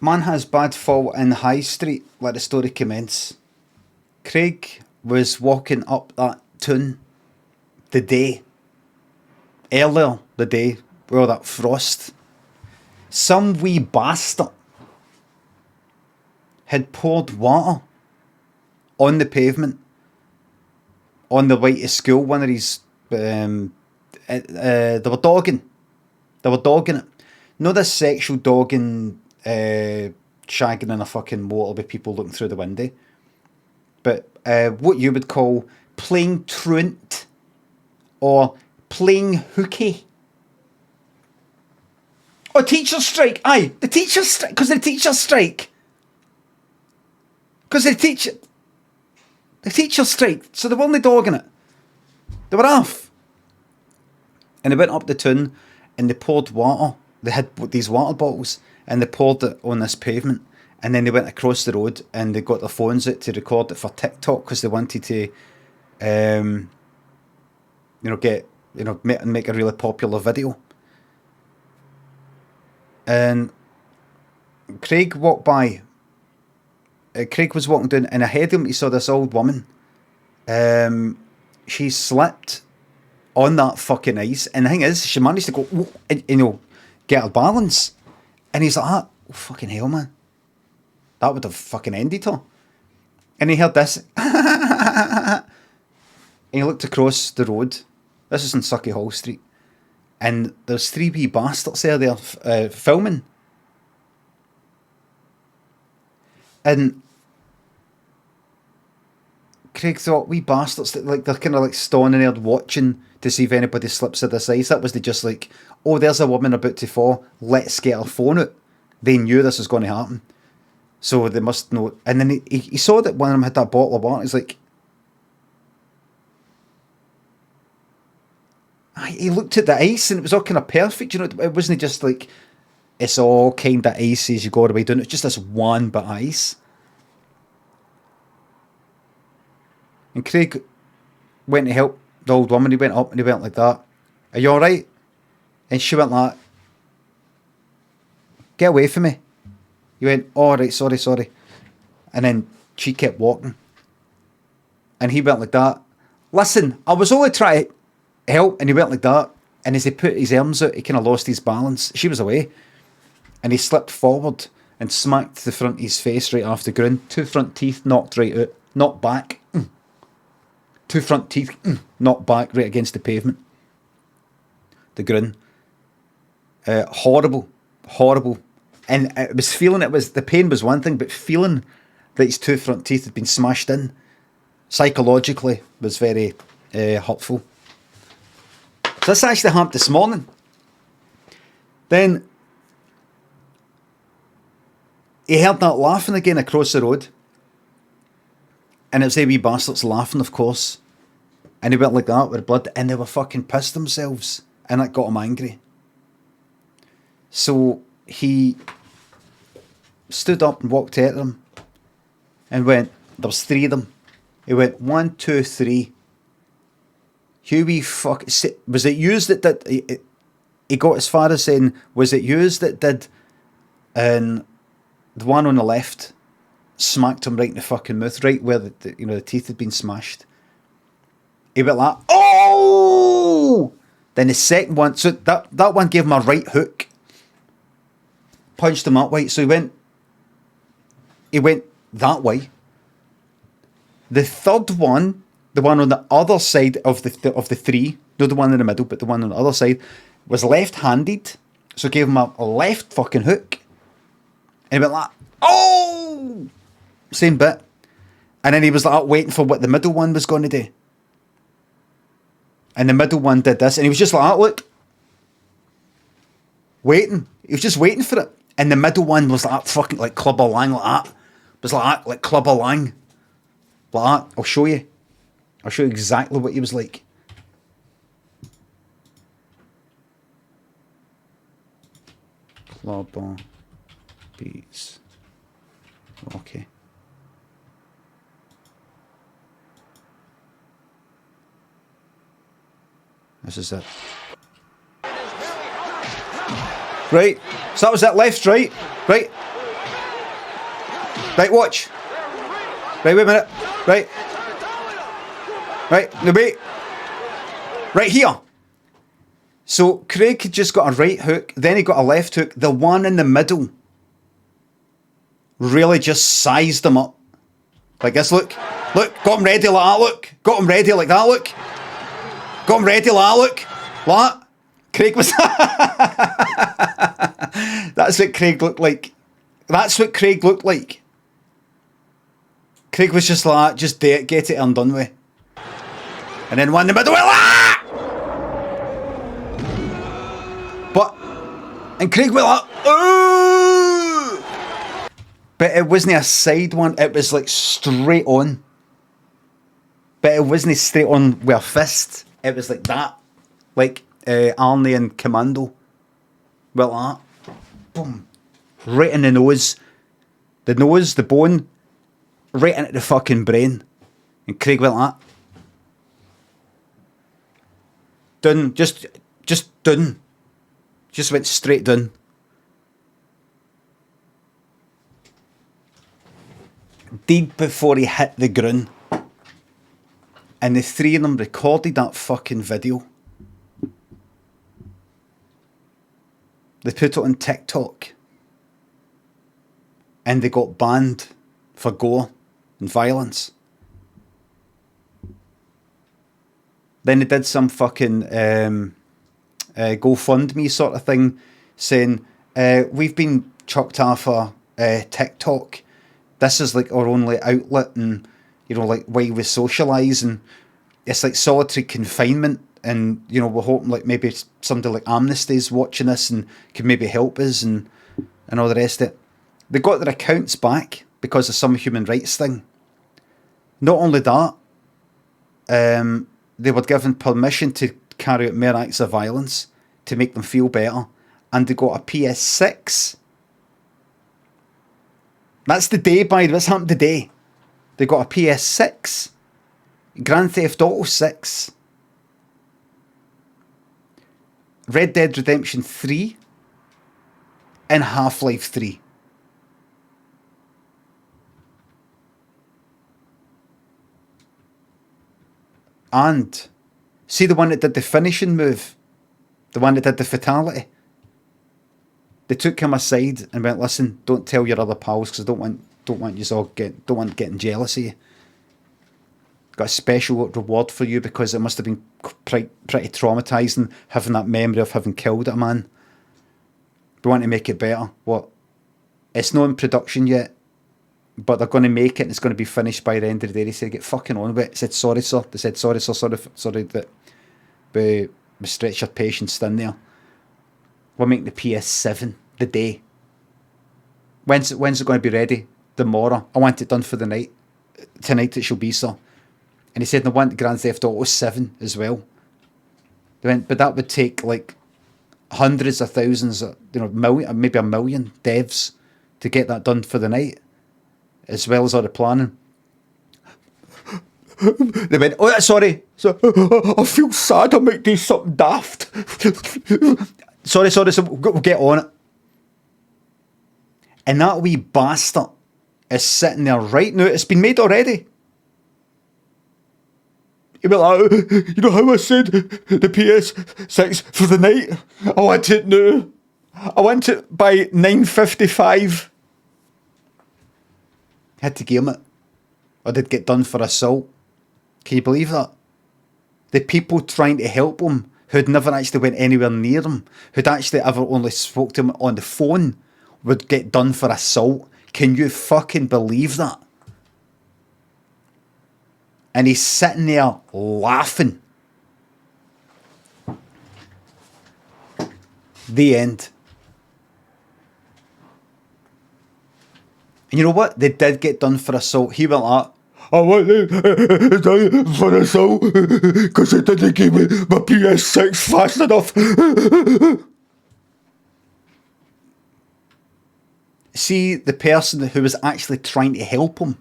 Man has bad fall in High Street, let the story commence. Craig was walking up that tune the day, earlier the day, with all that frost. Some wee bastard had poured water on the pavement on the way to school. One of these, they were dogging. They were dogging it. Not this sexual dogging, shagging in a fucking motor with people looking through the window. But what you would call playing truant or playing hooky. Oh, teacher strike. Aye, the teacher strike. Because the teacher strike. Because the teacher strike. So they were only dogging it. They were off. And they went up the tune and they poured water. They had these water bottles and they poured it on this pavement. And then they went across the road and they got their phones out to record it for TikTok because they wanted to, make a really popular video. And Craig walked by. Craig was walking down, and ahead of him he saw this old woman. She slipped on that fucking ice, and the thing is, she managed to go, and, get her balance. And he's like, oh, fucking hell, man. That would have fucking ended her. And he heard this. And he looked across the road. This is in Sucky Hall Street. And there's three wee bastards there filming. And Craig thought, wee bastards, that they're kind of like standing there watching to see if anybody slips of this ice. That was just like, oh, there's a woman about to fall. Let's get her phone out. They knew this was going to happen. So they must know. And then he saw that one of them had that bottle of water. He's like, he looked at the ice and it was all kind of perfect. It wasn't just like, it's all kind of icy as you go away down. It's just this one bit of ice. And Craig went to help the old woman. He went up and he went like that. Are you alright? And she went like, get away from me. He went, all right, sorry. And then she kept walking. And he went like that. Listen, I was only trying to help. And he went like that. And as he put his arms out, he kind of lost his balance. She was away. And he slipped forward and smacked the front of his face right off the ground. Two front teeth knocked right out. Knocked back. Two front teeth knocked back right against the pavement. The grin. Horrible. And I was feeling the pain was one thing, but feeling that his two front teeth had been smashed in psychologically was very hurtful. So this actually happened this morning. Then he heard that laughing again across the road. And it was the wee bastards laughing, of course. And he went like that with blood, and they were fucking pissed themselves. And that got him angry. So he stood up and walked at them and went, there was three of them. He went, 1, 2, 3. Huey, fuck, was it yous that did, he got as far as saying, was it yous that did, and the one on the left smacked him right in the fucking mouth, right where the teeth had been smashed. He went like, oh! Then the second one, so that one gave him a right hook. Punched him that way. So he went that way. The third one, the one on the other side of the three, not the one in the middle, but the one on the other side, was left-handed. So gave him a left fucking hook. And he went like, oh! Same bit. And then he was like waiting for what the middle one was going to do. And the middle one did this. And he was just like, look. Waiting. He was just waiting for it. And the middle one was like fucking like Clubber Lang like that. It was like Clubber Lang. Like that. I'll show you. I'll show you exactly what he was like. Clubber Beats. Okay. This is it. Right. So that was it. Left, right. Right. Right, watch. Right, wait a minute. Right. Right, no, wait. Right here. So Craig had just got a right hook, then he got a left hook. The one in the middle really just sized him up. Like this, look. Look, got him ready like that, look. Got him ready like that, look. Got him ready like that, look. Like that. Craig was... That's what Craig looked like. That's what Craig looked like. Craig was just like, just do it, get it and done with. And then one in the middle, like but, and Craig went like, ooh! But it wasn't a side one, it was like straight on. But it wasn't straight on with a fist, it was like that. Like Arnie and Commando. Well, like that. Boom. Right in the nose. The nose, the bone, right into the fucking brain. And Craig went like that. Done. Just done. Just went straight done. Died before he hit the ground. And the three of them recorded that fucking video. They put it on TikTok. And they got banned for gore and violence. Then they did some fucking GoFundMe sort of thing, saying, we've been chucked off of TikTok. This is like our only outlet, and you know, like why we socialise, and it's like solitary confinement, and you know, we're hoping like maybe somebody like Amnesty's watching this and can maybe help us and all the rest of it. They got their accounts back because of some human rights thing. Not only that, they were given permission to carry out mere acts of violence to make them feel better, and they got a PS6. That's the day, by the way. This happened today. They got a PS6. Grand Theft Auto 6. Red Dead Redemption 3. And Half-Life 3. And see the one that did the finishing move? The one that did the fatality? They took him aside and went, listen, don't tell your other pals because I don't want you all getting jealous of you. Got a special reward for you because it must have been pretty traumatising having that memory of having killed a man. We want to make it better. What? It's not in production yet, but they're going to make it and it's going to be finished by the end of the day. They said, get fucking on with it. They said, sorry, sir. They said, sorry, sir. Sorry that we stretched your patience thin there. We're making the PS7 the day. When's it going to be ready? Tomorrow. I want it done for the night. Tonight it shall be, sir. And he said, I want Grand Theft Auto 7 as well. They went, but that would take like hundreds of thousands, maybe a million devs to get that done for the night, as well as all the planning. They went, oh, sorry. So, I feel sad I might do something daft. Sorry, so we'll get on it. And that wee bastard is sitting there right now. It's been made already. He'll be like, you know how I said the PS6 for the night? I want it now. I want it by 9:55. Had to give him it. Or did get done for assault. Can you believe that? The people trying to help him, who'd never actually went anywhere near him, who'd actually ever only spoke to him on the phone, would get done for assault. Can you fucking believe that? And he's sitting there laughing. The end. And you know what? They did get done for assault. He went like, I want it done for assault because they didn't give me my PS6 fast enough. See, the person who was actually trying to help him,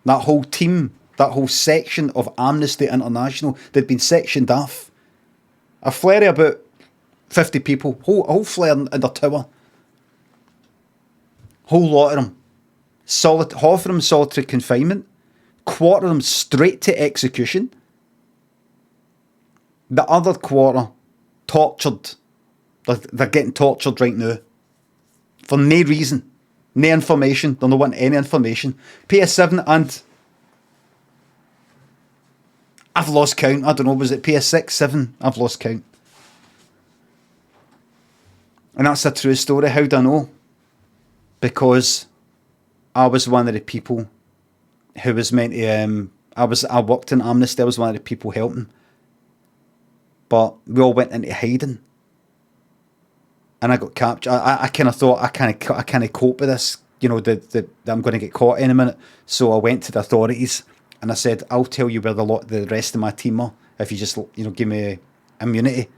that whole team, that whole section of Amnesty International, they'd been sectioned off. A flurry of about 50 people, whole flare in their tower. Whole lot of them half of them solitary confinement, quarter of them straight to execution, the other quarter tortured. They're getting tortured right now for no reason, no information. They're not wanting any information. PS7 and I've lost count. I don't know, was it PS6, 7? I've lost count. And that's a true story. How do I know? Because I was one of the people who was meant to. I worked in Amnesty. I was one of the people helping, but we all went into hiding, and I got captured. I kind of thought I can't cope with this. You know, that I'm going to get caught in a minute. So I went to the authorities and I said, I'll tell you where the rest of my team are if you just give me immunity.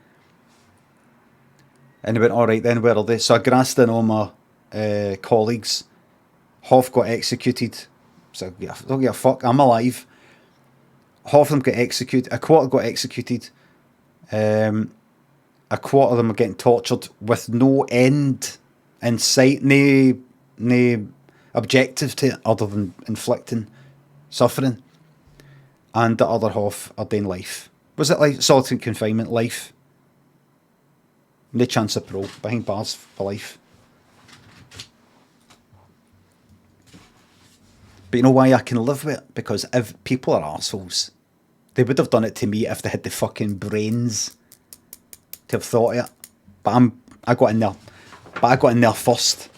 And they went, all right then, where are they? So I grassed in all my colleagues. Half got executed. So I don't give a fuck, I'm alive. Half of them got executed. A quarter got executed. A quarter of them are getting tortured with no end in sight, no objective to it other than inflicting suffering. And the other half are doing life. Was it like solitary confinement, life? No chance of parole, behind bars for life. But you know why I can live with it? Because if people are arseholes, they would have done it to me if they had the fucking brains to have thought of it. But I got in there. But I got in there first.